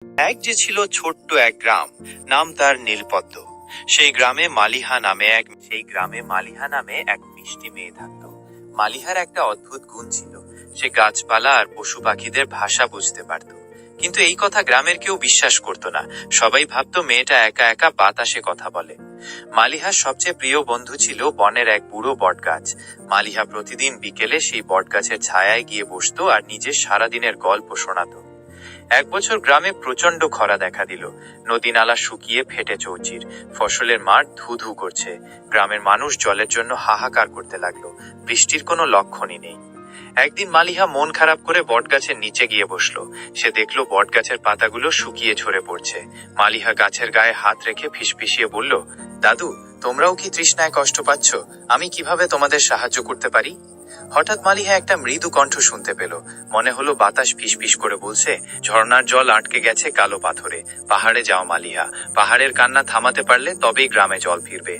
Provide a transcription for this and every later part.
এক যে ছিল ছোট্ট এক গ্রাম, নাম তার নীলপদ্ম। সেই গ্রামে মালিহা নামে এক মিষ্টি মেয়ে থাকত। মালিহার একটা অদ্ভুত গুণ ছিল, সে গাছপালা আর পশু পাখিদের ভাষা বুঝতে পারত। কিন্তু এই কথা গ্রামের কেউ বিশ্বাস করত না। সবাই ভাবত মেয়েটা একা একা বাতাসে কথা বলে। মালিহার সবচেয়ে প্রিয় বন্ধু ছিল বনের এক বুড়ো বটগাছ। মালিহা প্রতিদিন বিকেলে সেই বটগাছের ছায়ায় গিয়ে বসতো আর নিজের সারাদিনের গল্প শোনাতো। এক বছর গ্রামে প্রচন্ড খরা দেখা দিল। নদী নালা শুকিয়ে ফেটে চৌচির, ফসলের মাঠ ধু ধু করছে। গ্রামের মানুষ জলের জন্য হাহাকার করতে লাগলো। বৃষ্টির কোনো লক্ষণই নেই। একদিন মালিহা মন খারাপ করে বটগাছের নিচে গিয়ে বসলো। সে দেখলো বটগাছের পাতাগুলো শুকিয়ে ঝরে পড়ছে। মালিহা গাছের গায়ে হাত রেখে ফিসফিসিয়ে বলল, দাদু, তোমরাও কি তৃষ্ণায় কষ্ট পাচ্ছ? আমি কিভাবে তোমাদের সাহায্য করতে পারি? হঠাৎ মালিহা একটা মৃদু কণ্ঠ শুনতে পেল। মনে হলো বাতাস ফিসফিস করে বলছে, ঝর্ণার জল আটকে গেছে কালো পাথরে। পাহাড়ে যাও মালিহা, পাহাড়ের কান্না থামাতে পারলে তবেই গ্রামে জল ফিরবে।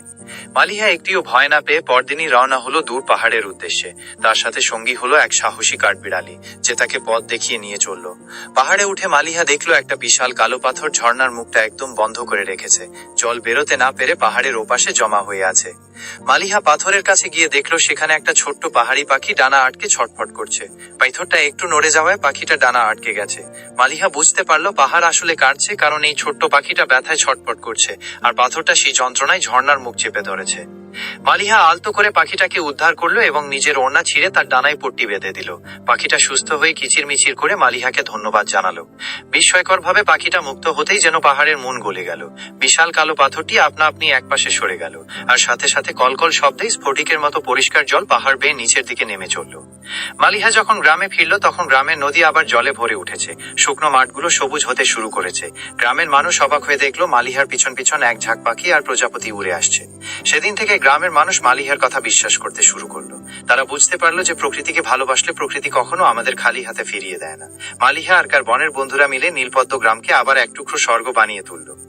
মালিহা একটিও ভয় না পেয়ে পরদিনই রওনা হলো দূর পাহাড়ের উদ্দেশ্যে। তার সাথে সঙ্গী হলো এক সাহসী কাঠবিড়ালি, যে তাকে পথ দেখিয়ে নিয়ে চলল। পাহাড়ে উঠে মালিহা দেখলো একটা বিশাল কালো পাথর ঝর্ণার মুখটা একদম বন্ধ করে রেখেছে। জল বেরোতে না পেরে পাহাড়ের ওপাশে জমা হয়ে আছে। মালিহা পাথরের কাছে গিয়ে দেখলো সেখানে একটা ছোট্ট পাহাড়ি পাখি ডানা আটকে ছটফট করছে। পাথরটা একটু নড়ে যাওয়ায় পাখিটা ডানা আটকে গেছে। মালিহা বুঝতে পারলো পাহাড় আসলে কাঁদছে, কারণ এই ছোট্ট পাখিটা ব্যথায় ছটফট করছে আর পাথরটা সেই যন্ত্রণায় ঝর্ণার মুখ চেপে ধরেছে। মালিহা আলতো করে পাখিটাকে উদ্ধার করলো এবং নিজের ওড়না ছিঁড়ে তার ডানায় পট্টি বেঁধে দিল। পাখিটা সুস্থ হয়ে কিচিরমিচির করে মালিহাকে ধন্যবাদ জানালো। বিস্ময়কর ভাবে পাখিটা মুক্ত হতেই যেন পাহাড়ের মন গলে গেল। বিশাল কালো পাথরটি আপনা আপনি একপাশে সরে গেল, আর সাথে সাথে কলকল শব্দে স্ফটিকের মতো পরিষ্কার জল পাহাড় বেয়ে নিচের দিকে নেমে চলল। মালিহা যখন গ্রামে ফিরল তখন গ্রামের নদী আবার জলে ভরে উঠেছে। শুকনো মাঠগুলো সবুজ হতে শুরু করেছে। গ্রামের মানুষ অবাক হয়ে দেখলো মালিহার পিছন পিছন এক ঝাঁক পাখি আর প্রজাপতি উড়ে আসছে। সেদিন থেকে গ্রামের মানুষ মালিহার কথা বিশ্বাস করতে শুরু করলো। তারা বুঝতে পারলো যে প্রকৃতিকে ভালোবাসলে প্রকৃতি কখনো আমাদের খালি হাতে ফিরিয়ে দেয় না। মালিহা আর কার বনের বন্ধুরা মিলে নীলপদ্ম গ্রামকে আবার এক টুকরো স্বর্গ বানিয়ে তুললো।